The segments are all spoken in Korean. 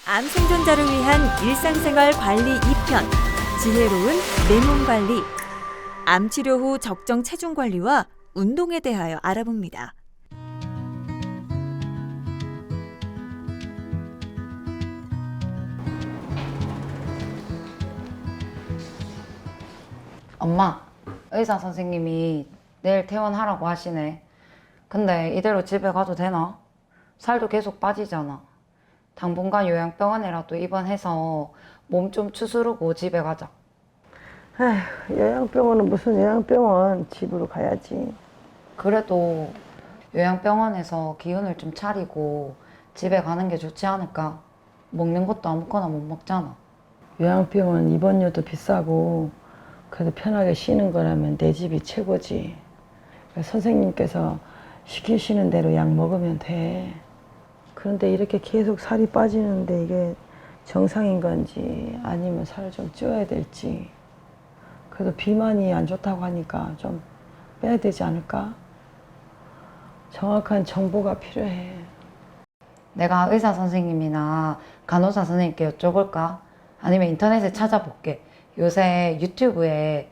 암 생존자를 위한 일상생활 관리 2편, 지혜로운 내 몸 관리. 암 치료 후 적정 체중 관리와 운동에 대하여 알아봅니다. 엄마, 의사 선생님이 내일 퇴원하라고 하시네. 근데 이대로 집에 가도 되나? 살도 계속 빠지잖아. 당분간 요양병원이라도 입원해서 몸 좀 추스르고 집에 가자. 에휴, 요양병원은 무슨 요양병원, 집으로 가야지. 그래도 요양병원에서 기운을 좀 차리고 집에 가는 게 좋지 않을까? 먹는 것도 아무거나 못 먹잖아. 요양병원 입원료도 비싸고 그래도 편하게 쉬는 거라면 내 집이 최고지. 선생님께서 시키시는 대로 약 먹으면 돼. 그런데 이렇게 계속 살이 빠지는데 이게 정상인 건지 아니면 살을 좀 찌워야 될지. 그래도 비만이 안 좋다고 하니까 좀 빼야 되지 않을까? 정확한 정보가 필요해. 내가 의사 선생님이나 간호사 선생님께 여쭤볼까? 아니면 인터넷에 찾아볼게. 요새 유튜브에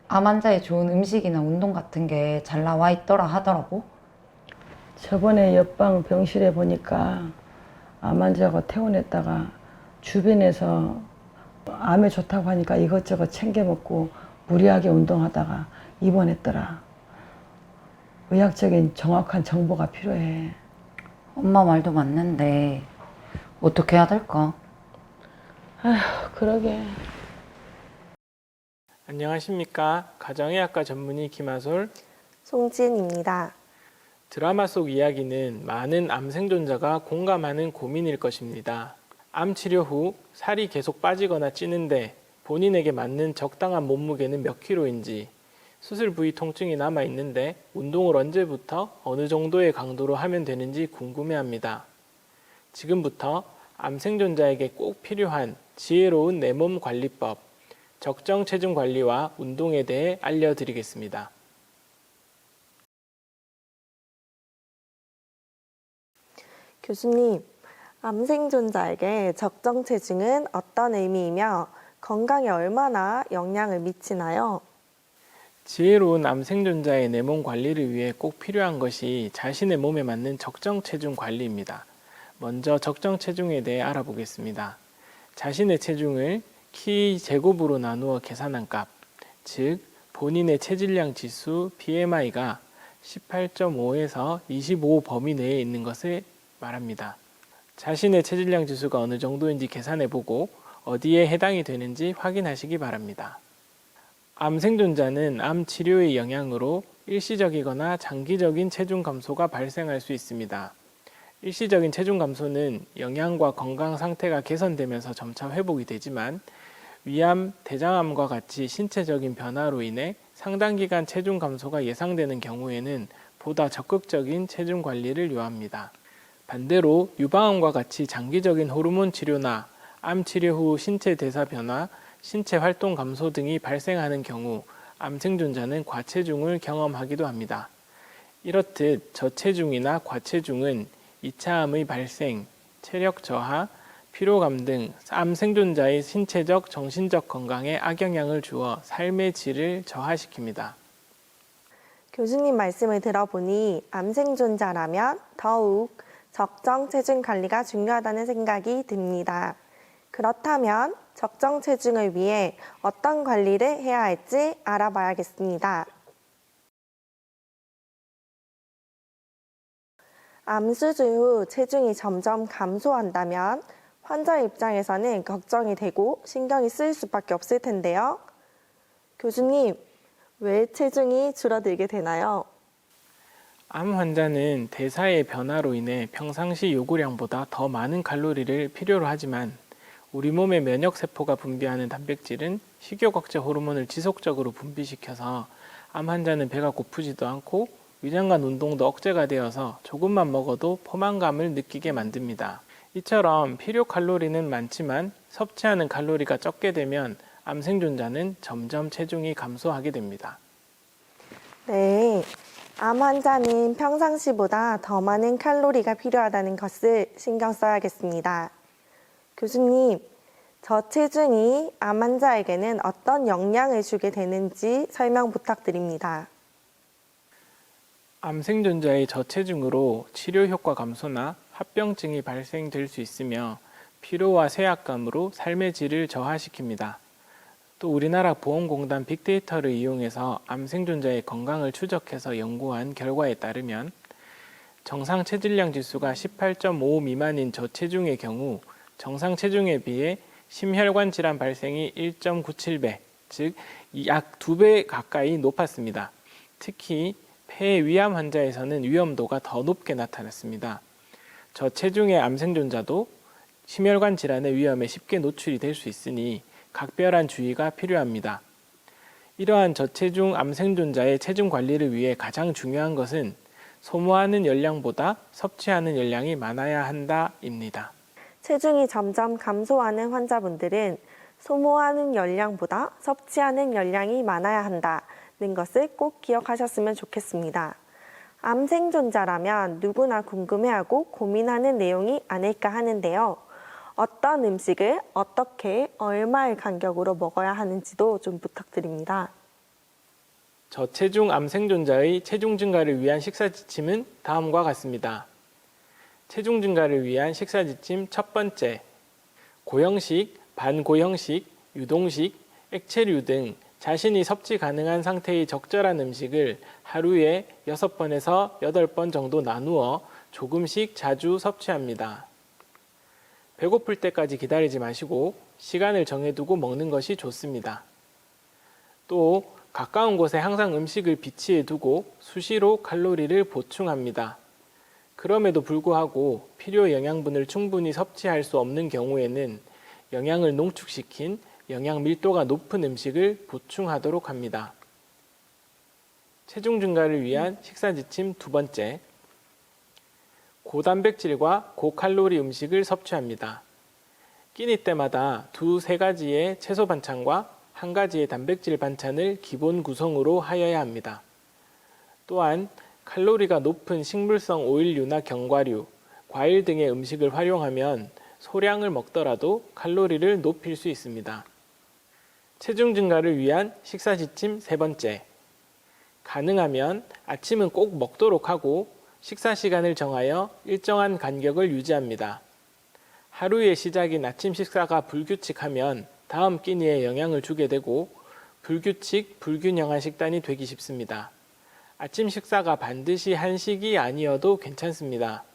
암 환자에 좋은 음식이나 운동 같은 게 잘 나와 있더라 하더라고. 저번에 옆방 병실에 보니까 암 환자가 퇴원했다가 주변에서 암에 좋다고 하니까 이것저것 챙겨 먹고 무리하게 운동하다가 입원했더라. 의학적인 정확한 정보가 필요해. 엄마 말도 맞는데 어떻게 해야 될까? 그러게. 안녕하십니까. 가정의학과 전문의 김하솔. 송지은입니다. 드라마 속 이야기는 많은 암 생존자가 공감하는 고민일 것입니다. 암 치료 후 살이 계속 빠지거나 찌는데 본인에게 맞는 적당한 몸무게는 몇 킬로인지, 수술 부위 통증이 남아있는데 운동을 언제부터 어느 정도의 강도로 하면 되는지 궁금해합니다. 지금부터 암 생존자에게 꼭 필요한 지혜로운 내 몸 관리법, 적정 체중 관리와 운동에 대해 알려드리겠습니다. 교수님, 암 생존자에게 적정 체중은 어떤 의미이며 건강에 얼마나 영향을 미치나요? 지혜로운 암 생존자의 내 몸 관리를 위해 꼭 필요한 것이 자신의 몸에 맞는 적정 체중 관리입니다. 먼저 적정 체중에 대해 알아보겠습니다. 자신의 체중을 키 제곱으로 나누어 계산한 값, 즉 본인의 체질량 지수 BMI가 18.5에서 25 범위 내에 있는 것을 말합니다. 자신의 체질량 지수가 어느 정도인지 계산해보고 어디에 해당이 되는지 확인하시기 바랍니다. 암 생존자는 암 치료의 영향으로 일시적이거나 장기적인 체중 감소가 발생할 수 있습니다. 일시적인 체중 감소는 영양과 건강 상태가 개선되면서 점차 회복이 되지만 위암, 대장암과 같이 신체적인 변화로 인해 상당 기간 체중 감소가 예상되는 경우에는 보다 적극적인 체중 관리를 요합니다. 반대로 유방암과 같이 장기적인 호르몬 치료나 암 치료 후 신체 대사 변화, 신체 활동 감소 등이 발생하는 경우 암 생존자는 과체중을 경험하기도 합니다. 이렇듯 저체중이나 과체중은 2차 암의 발생, 체력 저하, 피로감 등 암 생존자의 신체적, 정신적 건강에 악영향을 주어 삶의 질을 저하시킵니다. 교수님 말씀을 들어보니 암 생존자라면 더욱 적정 체중 관리가 중요하다는 생각이 듭니다. 그렇다면 적정 체중을 위해 어떤 관리를 해야 할지 알아봐야겠습니다. 암 수술 후 체중이 점점 감소한다면 환자 입장에서는 걱정이 되고 신경이 쓰일 수밖에 없을 텐데요. 교수님, 왜 체중이 줄어들게 되나요? 암 환자는 대사의 변화로 인해 평상시 요구량보다 더 많은 칼로리를 필요로 하지만 우리 몸의 면역세포가 분비하는 단백질은 식욕 억제 호르몬을 지속적으로 분비시켜서 암 환자는 배가 고프지도 않고 위장관 운동도 억제가 되어서 조금만 먹어도 포만감을 느끼게 만듭니다. 이처럼 필요 칼로리는 많지만 섭취하는 칼로리가 적게 되면 암 생존자는 점점 체중이 감소하게 됩니다. 네, 암 환자는 평상시보다 더 많은 칼로리가 필요하다는 것을 신경 써야겠습니다. 교수님, 저체중이 암 환자에게는 어떤 영향을 주게 되는지 설명 부탁드립니다. 암 생존자의 저체중으로 치료 효과 감소나 합병증이 발생될 수 있으며 피로와 쇠약감으로 삶의 질을 저하시킵니다. 또 우리나라 보험공단 빅데이터를 이용해서 암 생존자의 건강을 추적해서 연구한 결과에 따르면 정상 체질량 지수가 18.5 미만인 저체중의 경우 정상 체중에 비해 심혈관 질환 발생이 1.97배, 즉 약 2배 가까이 높았습니다. 특히 폐 위암 환자에서는 위험도가 더 높게 나타났습니다. 저체중의 암 생존자도 심혈관 질환의 위험에 쉽게 노출이 될 수 있으니 각별한 주의가 필요합니다. 이러한 저체중 암 생존자의 체중 관리를 위해 가장 중요한 것은 소모하는 열량보다 섭취하는 열량이 많아야 한다입니다. 체중이 점점 감소하는 환자분들은 소모하는 열량보다 섭취하는 열량이 많아야 한다는 것을 꼭 기억하셨으면 좋겠습니다. 암 생존자라면 누구나 궁금해하고 고민하는 내용이 아닐까 하는데요. 어떤 음식을 어떻게 얼마의 간격으로 먹어야 하는지도 좀 부탁드립니다. 저체중 암 생존자의 체중 증가를 위한 식사 지침은 다음과 같습니다. 체중 증가를 위한 식사 지침 첫 번째, 고형식, 반고형식, 유동식, 액체류 등 자신이 섭취 가능한 상태의 적절한 음식을 하루에 6번에서 8번 정도 나누어 조금씩 자주 섭취합니다. 배고플 때까지 기다리지 마시고 시간을 정해두고 먹는 것이 좋습니다. 또 가까운 곳에 항상 음식을 비치해 두고 수시로 칼로리를 보충합니다. 그럼에도 불구하고 필요 영양분을 충분히 섭취할 수 없는 경우에는 영양을 농축시킨 영양 밀도가 높은 음식을 보충하도록 합니다. 체중 증가를 위한 식사 지침 두 번째, 고단백질과 고칼로리 음식을 섭취합니다. 끼니 때마다 2-3가지의 채소 반찬과 1가지의 단백질 반찬을 기본 구성으로 하여야 합니다. 또한 칼로리가 높은 식물성 오일류나 견과류, 과일 등의 음식을 활용하면 소량을 먹더라도 칼로리를 높일 수 있습니다. 체중 증가를 위한 식사 지침 세 번째, 가능하면 아침은 꼭 먹도록 하고 식사 시간을 정하여 일정한 간격을 유지합니다. 하루의 시작인 아침 식사가 불규칙하면 다음 끼니에 영향을 주게 되고 불규칙, 불균형한 식단이 되기 쉽습니다. 아침 식사가 반드시 한식이 아니어도 괜찮습니다.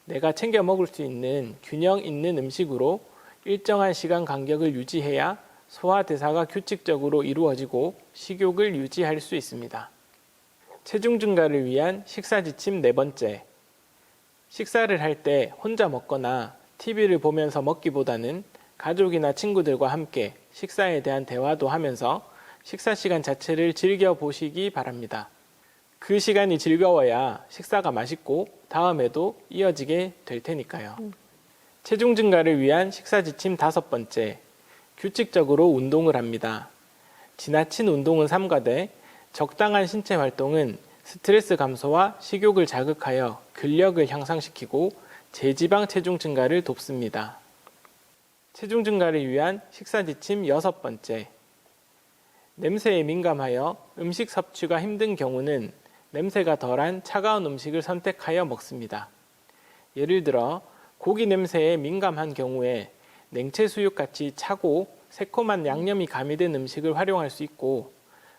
내가 챙겨 먹을 수 있는 균형 있는 음식으로 일정한 시간 간격을 유지해야 소화 대사가 규칙적으로 이루어지고 식욕을 유지할 수 있습니다. 체중 증가를 위한 식사 지침 네 번째, 식사를 할 때 혼자 먹거나 TV를 보면서 먹기보다는 가족이나 친구들과 함께 식사에 대한 대화도 하면서 식사 시간 자체를 즐겨보시기 바랍니다. 그 시간이 즐거워야 식사가 맛있고 다음에도 이어지게 될 테니까요. 체중 증가를 위한 식사 지침 다섯 번째, 규칙적으로 운동을 합니다. 지나친 운동은 삼가되 적당한 신체 활동은 스트레스 감소와 식욕을 자극하여 근력을 향상시키고 제지방 체중 증가를 돕습니다. 체중 증가를 위한 식사 지침 여섯 번째, 냄새에 민감하여 음식 섭취가 힘든 경우는 냄새가 덜한 차가운 음식을 선택하여 먹습니다. 예를 들어 고기 냄새에 민감한 경우에 냉채 수육같이 차고 새콤한 양념이 가미된 음식을 활용할 수 있고,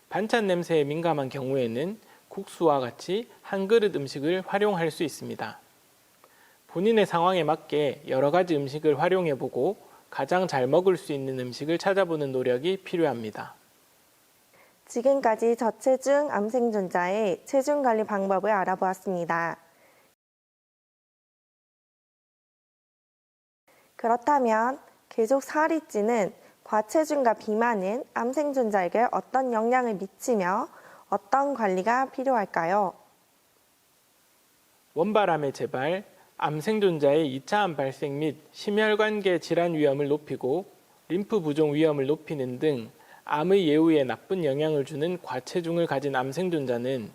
반찬 냄새에 민감한 경우에는 국수와 같이 한 그릇 음식을 활용할 수 있습니다. 본인의 상황에 맞게 여러 가지 음식을 활용해보고 가장 잘 먹을 수 있는 음식을 찾아보는 노력이 필요합니다. 지금까지 저체중 암 생존자의 체중 관리 방법을 알아보았습니다. 그렇다면 계속 살이 찌는 과체중과 비만은 암 생존자에게 어떤 영향을 미치며 어떤 관리가 필요할까요? 원발암의 재발, 암 생존자의 2차 암 발생 및 심혈관계 질환 위험을 높이고 림프 부종 위험을 높이는 등 암의 예후에 나쁜 영향을 주는 과체중을 가진 암 생존자는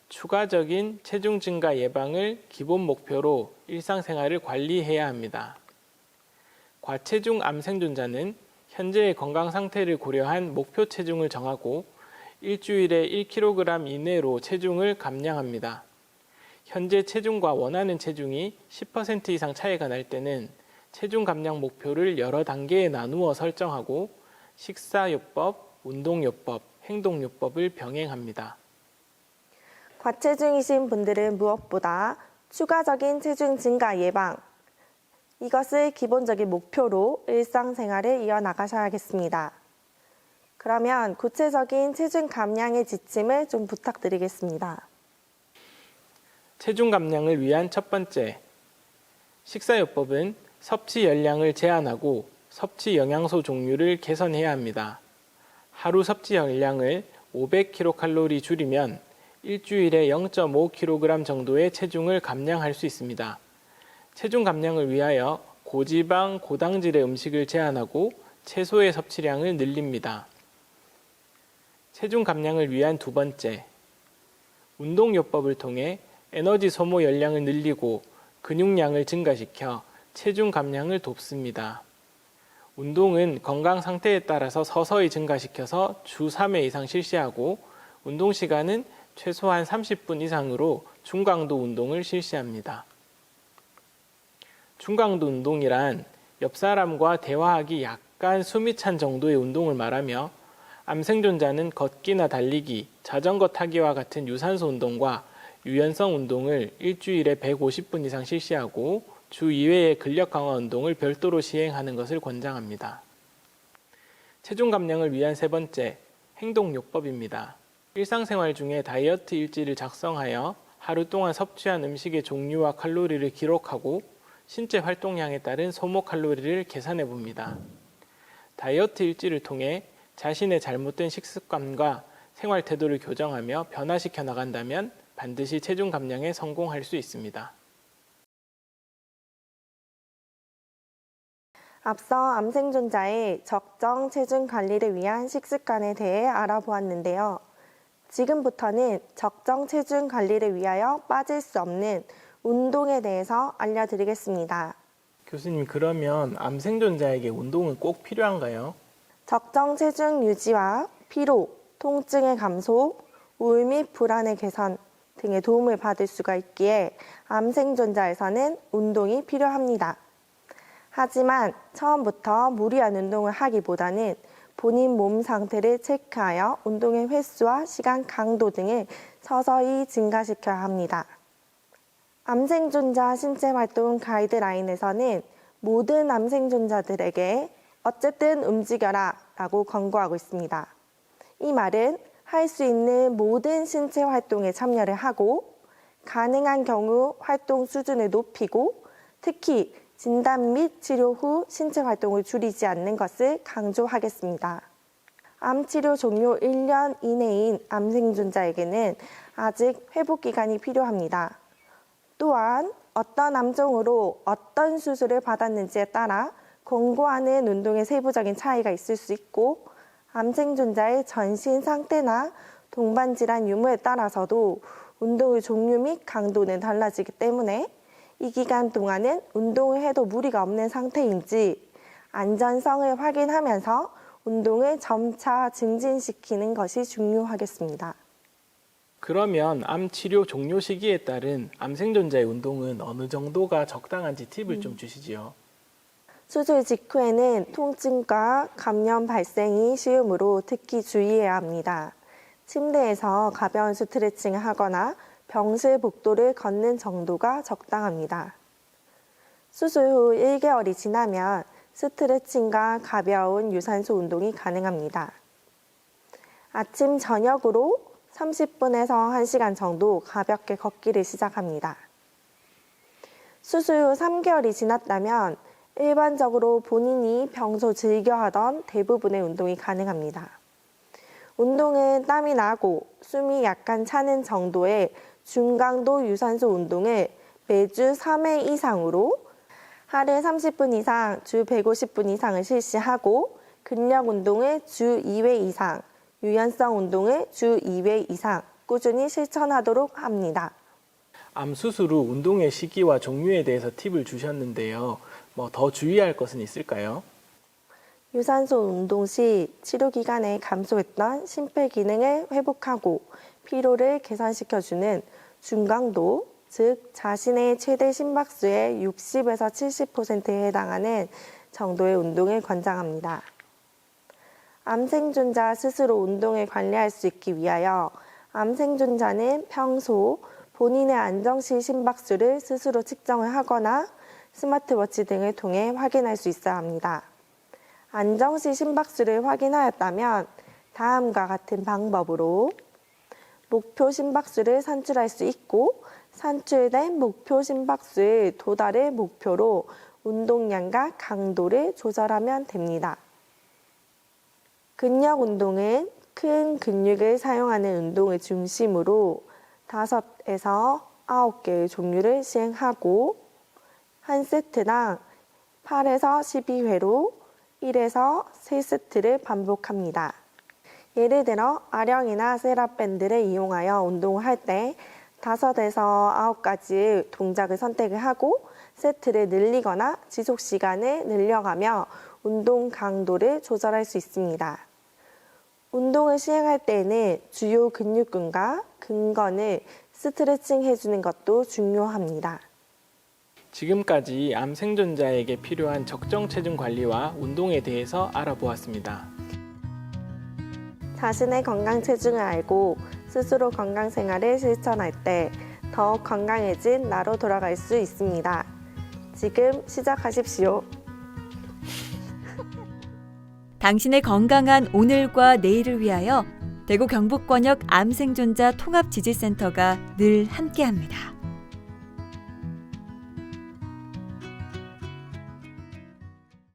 추가적인 체중 증가 예방을 기본 목표로 일상생활을 관리해야 합니다. 과체중 암 생존자는 현재의 건강 상태를 고려한 목표 체중을 정하고 일주일에 1kg 이내로 체중을 감량합니다. 현재 체중과 원하는 체중이 10% 이상 차이가 날 때는 체중 감량 목표를 여러 단계에 나누어 설정하고 식사요법, 운동요법, 행동요법을 병행합니다. 과체중이신 분들은 무엇보다 추가적인 체중 증가 예방, 이것을 기본적인 목표로 일상생활을 이어나가셔야겠습니다. 그러면 구체적인 체중 감량의 지침을 좀 부탁드리겠습니다. 체중 감량을 위한 첫 번째, 식사요법은 섭취 열량을 제한하고 섭취 영양소 종류를 개선해야 합니다. 하루 섭취 열량을 500kcal 줄이면 일주일에 0.5kg 정도의 체중을 감량할 수 있습니다. 체중 감량을 위하여 고지방, 고당질의 음식을 제한하고 채소의 섭취량을 늘립니다. 체중 감량을 위한 두 번째, 운동요법을 통해 에너지 소모 열량을 늘리고 근육량을 증가시켜 체중 감량을 돕습니다. 운동은 건강 상태에 따라서 서서히 증가시켜서 주 3회 이상 실시하고 운동 시간은 최소한 30분 이상으로 중강도 운동을 실시합니다. 중강도 운동이란 옆 사람과 대화하기 약간 숨이 찬 정도의 운동을 말하며 암 생존자는 걷기나 달리기, 자전거 타기와 같은 유산소 운동과 유연성 운동을 일주일에 150분 이상 실시하고 주 2회의 근력 강화 운동을 별도로 시행하는 것을 권장합니다. 체중 감량을 위한 세 번째, 행동요법입니다. 일상생활 중에 다이어트 일지를 작성하여 하루 동안 섭취한 음식의 종류와 칼로리를 기록하고 신체 활동량에 따른 소모 칼로리를 계산해 봅니다. 다이어트 일지를 통해 자신의 잘못된 식습관과 생활 태도를 교정하며 변화시켜 나간다면 반드시 체중 감량에 성공할 수 있습니다. 앞서 암 생존자의 적정 체중 관리를 위한 식습관에 대해 알아보았는데요. 지금부터는 적정 체중 관리를 위하여 빠질 수 없는 운동에 대해서 알려드리겠습니다. 교수님, 그러면 암 생존자에게 운동은 꼭 필요한가요? 적정 체중 유지와 피로, 통증의 감소, 우울 및 불안의 개선 등의 도움을 받을 수가 있기에 암 생존자에서는 운동이 필요합니다. 하지만 처음부터 무리한 운동을 하기보다는 본인 몸 상태를 체크하여 운동의 횟수와 시간 강도 등을 서서히 증가시켜야 합니다. 암 생존자 신체활동 가이드라인에서는 모든 암 생존자들에게 어쨌든 움직여라 라고 권고하고 있습니다. 이 말은 할 수 있는 모든 신체 활동에 참여를 하고 가능한 경우 활동 수준을 높이고 특히 진단 및 치료 후 신체 활동을 줄이지 않는 것을 강조하겠습니다. 암 치료 종료 1년 이내인 암 생존자에게는 아직 회복 기간이 필요합니다. 또한 어떤 암종으로 어떤 수술을 받았는지에 따라 권고하는 운동의 세부적인 차이가 있을 수 있고 암 생존자의 전신 상태나 동반 질환 유무에 따라서도 운동의 종류 및 강도는 달라지기 때문에 이 기간 동안은 운동을 해도 무리가 없는 상태인지 안전성을 확인하면서 운동을 점차 증진시키는 것이 중요하겠습니다. 그러면 암 치료 종료 시기에 따른 암 생존자의 운동은 어느 정도가 적당한지 팁을 좀 주시지요. 수술 직후에는 통증과 감염 발생이 쉬우므로 특히 주의해야 합니다. 침대에서 가벼운 스트레칭을 하거나 병실 복도를 걷는 정도가 적당합니다. 수술 후 1개월이 지나면 스트레칭과 가벼운 유산소 운동이 가능합니다. 아침, 저녁으로 30분에서 1시간 정도 가볍게 걷기를 시작합니다. 수술 후 3개월이 지났다면 일반적으로 본인이 평소 즐겨하던 대부분의 운동이 가능합니다. 운동은 땀이 나고 숨이 약간 차는 정도의 중강도 유산소 운동을 매주 3회 이상으로 하루에 30분 이상 주 150분 이상을 실시하고 근력 운동을 주 2회 이상, 유연성 운동을 주 2회 이상 꾸준히 실천하도록 합니다. 암 수술 후 운동의 시기와 종류에 대해서 팁을 주셨는데요. 뭐 더 주의할 것은 있을까요? 유산소 운동 시 치료 기간에 감소했던 심폐 기능을 회복하고 피로를 개선시켜주는 중강도, 즉 자신의 최대 심박수의 60에서 70%에 해당하는 정도의 운동을 권장합니다. 암 생존자 스스로 운동을 관리할 수 있기 위하여 암 생존자는 평소 본인의 안정시 심박수를 스스로 측정을 하거나 스마트워치 등을 통해 확인할 수 있어야 합니다. 안정시 심박수를 확인하였다면 다음과 같은 방법으로 목표 심박수를 산출할 수 있고 산출된 목표 심박수의 도달을 목표로 운동량과 강도를 조절하면 됩니다. 근력 운동은 큰 근육을 사용하는 운동을 중심으로 5에서 9개의 종류를 시행하고 한 세트당 8에서 12회로 1에서 3세트를 반복합니다. 예를 들어 아령이나 셋업밴드를 이용하여 운동을 할 때 5에서 9가지 동작을 선택을 하고 세트를 늘리거나 지속 시간을 늘려가며 운동 강도를 조절할 수 있습니다. 운동을 시행할 때에는 주요 근육근과 근건을 스트레칭 해주는 것도 중요합니다. 지금까지 암 생존자에게 필요한 적정 체중 관리와 운동에 대해서 알아보았습니다. 자신의 건강 체중을 알고 스스로 건강 생활을 실천할 때 더욱 건강해진 나로 돌아갈 수 있습니다. 지금 시작하십시오. 당신의 건강한 오늘과 내일을 위하여 대구 경북권역 암생존자 통합지지센터가 늘 함께합니다.